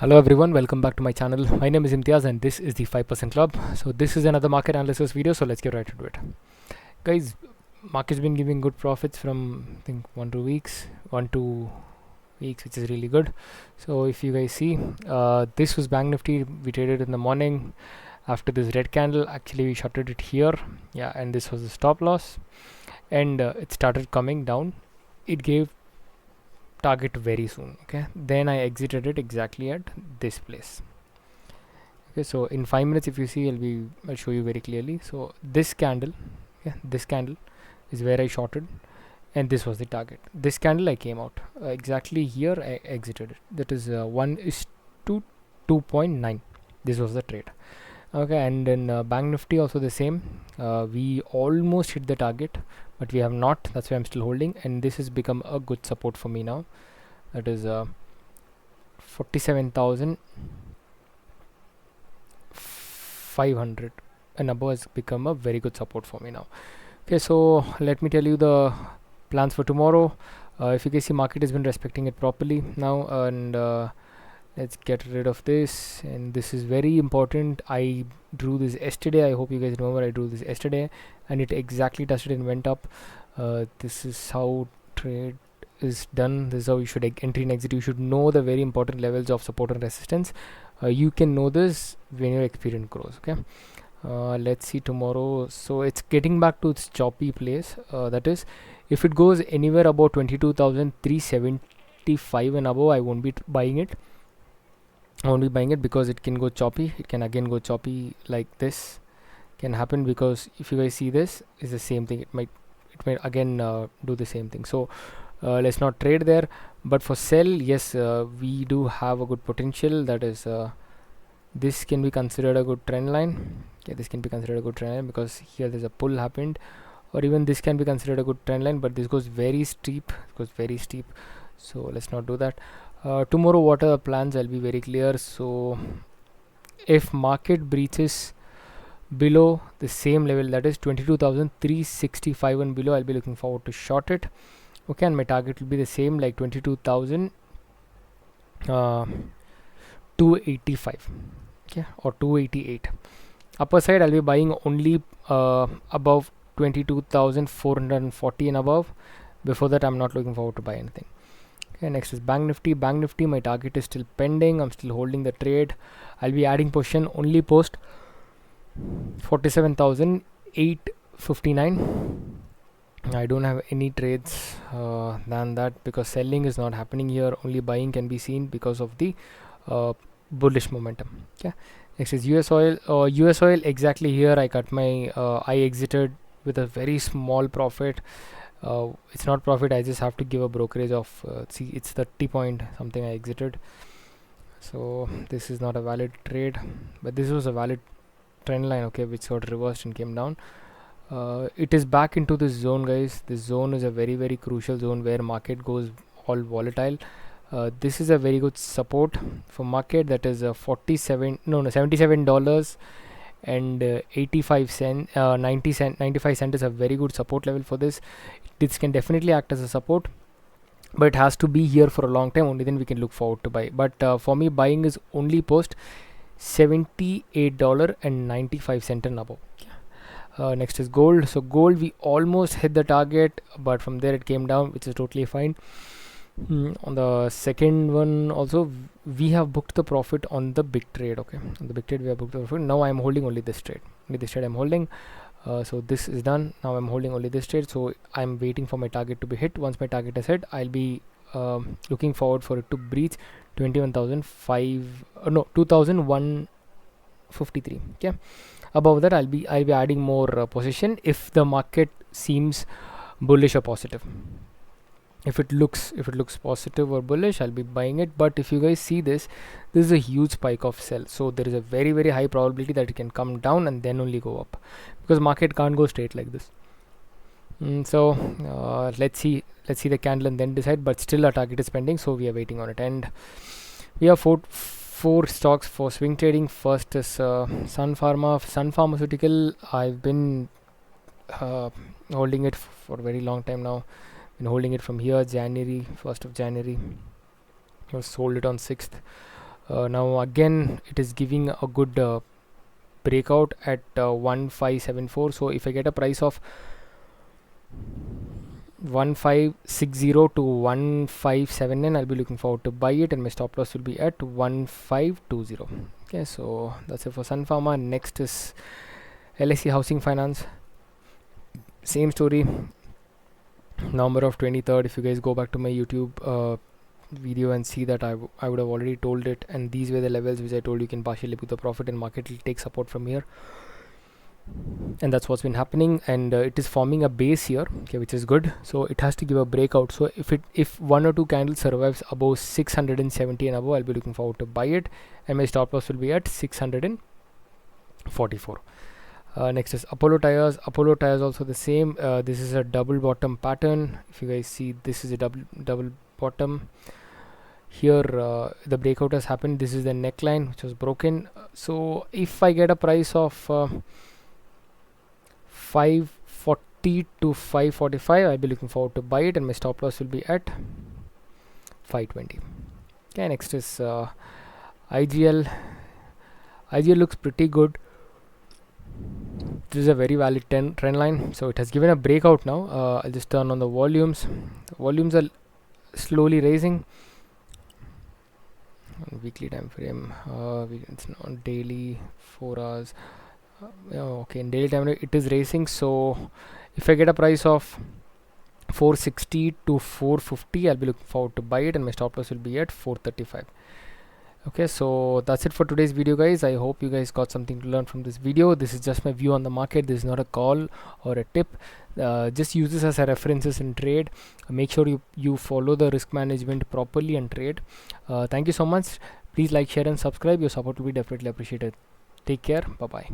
Hello everyone, welcome back to my channel. My name is Imtiaz and this is the 5% Club. So this is another market analysis video, so let's get right into it. Guys, market's been giving good profits from I think 1 2 weeks, which is really good. So if you guys see, this was Bank Nifty. We traded in the morning after this red candle. Actually we shorted it here, yeah, and this was the stop loss, and it started coming down. It gave target very soon, okay, then I exited it exactly at this place. Okay, so in 5 minutes if you see, I'll show you very clearly. So this candle, yeah, this candle is where I shorted, and this was the target. This candle I came out exactly here, I exited it. That is 1 is to 2.9. This was the trade. Okay, and then Bank Nifty also the same. We almost hit the target, but we have not. That's why I'm still holding, and this has become a good support for me now. That is 47,500 and above has become a very good support for me now. Okay, so let me tell you the plans for tomorrow. If you can see, market has been respecting it properly now, and let's get rid of this. And this is very important. I drew this yesterday. I hope you guys remember I drew this yesterday, and it exactly touched it and went up. This is how trade is done. This is how you should entry and exit. You should know the very important levels of support and resistance. You can know this when your experience grows. Okay, let's see tomorrow. So it's getting back to its choppy place. That is, if it goes anywhere about 22,375 and above, I won't be buying it. I won't be buying it because it can go choppy. It can again go choppy like this. Can happen because if you guys see, this is the same thing. It might again do the same thing. So let's not trade there. But for sell, yes, we do have a good potential. That is, this can be considered a good trend line. Yeah, this can be considered a good trend line because here there's a pull happened, or even this can be considered a good trend line, but this goes very steep. It goes very steep, so let's not do that. Tomorrow, what are the plans? I'll be very clear. So if market breaches below the same level, that is 22,365 and below, I'll be looking forward to short it. Okay, and my target will be the same, like 22,285, okay, or 288. Upper side, I'll be buying only above 22,440 and above. Before that, I'm not looking forward to buy anything. Okay, next is Bank Nifty. Bank Nifty, my target is still pending. I'm still holding the trade. I'll be adding position only post 47,859. I don't have any trades than that because selling is not happening here. Only buying can be seen because of the bullish momentum. Okay. Next is US oil. US oil, exactly here I cut my. I exited with a very small profit. It's not profit. I just have to give a brokerage of. See, it's 30 point something. I exited. So this is not a valid trade, but this was a valid trend line. Okay, which got reversed and came down. It is back into this zone, guys. This zone is a very very crucial zone where market goes all volatile. This is a very good support for market. That is $77 and 85 cent 90 cent 95 cent is a very good support level for this. This can definitely act as a support, but it has to be here for a long time. Only then we can look forward to buy. But for me, buying is only post $78.95 and above. Next is gold. So gold, we almost hit the target, but from there it came down, which is totally fine. On the second one also, we have booked the profit on the big trade. Okay, on the big trade we have booked the profit. Now I'm holding only this trade. Only this trade I'm holding. So this is done. Now I'm holding only this trade. So I'm waiting for my target to be hit. Once my target is hit, I'll be looking forward for it to breach 21,153. Okay, above that I'll be adding more position if the market seems bullish or positive. If it looks positive or bullish, I'll be buying it. But if you guys see, this is a huge spike of sell, so there is a very very high probability that it can come down and then only go up, because market can't go straight like this. So let's see the candle and then decide. But still our target is pending, so we are waiting on it. And we have four stocks for swing trading. First is Sun Pharmaceutical. I've been holding it for a very long time now. Been holding it from here, January 1st of January. I sold it on 6th. Now again it is giving a good breakout at 1574. So if I get a price of 1560 to 1579, I'll be looking forward to buy it, and my stop loss will be at 1520. Okay, so that's it for Sun Pharma. Next is LIC Housing Finance. Same story. November of 23rd. If you guys go back to my YouTube video and see that I would have already told it, and these were the levels which I told you can partially book the profit, and market will take support from here, and that's what's been happening. And it is forming a base here, okay, which is good. So it has to give a breakout. So if one or two candles survives above 670 and above, I'll be looking forward to buy it, and my stop loss will be at 644. Next is Apollo Tires. Apollo Tires also the same. This is a double bottom pattern. If you guys see, this is a double bottom. Here the breakout has happened. This is the neckline which was broken. So if I get a price of 540 to 545, I'll be looking forward to buy it, and my stop loss will be at 520. Okay, next is IGL. IGL looks pretty good. This is a very valid trend line. So it has given a breakout now. I'll just turn on the volumes. The volumes are slowly raising. On weekly time frame, it's on daily 4 hours. Okay, in daily time it is racing. So if I get a price of 460 to 450, I'll be looking forward to buy it, and my stop loss will be at 435. Okay, so that's it for today's video, guys. I hope you guys got something to learn from this video. This is just my view on the market. This is not a call or a tip. Just use this as a references in trade. Make sure you follow the risk management properly and trade. Thank you so much. Please like, share and subscribe. Your support will be definitely appreciated. Take care. Bye bye.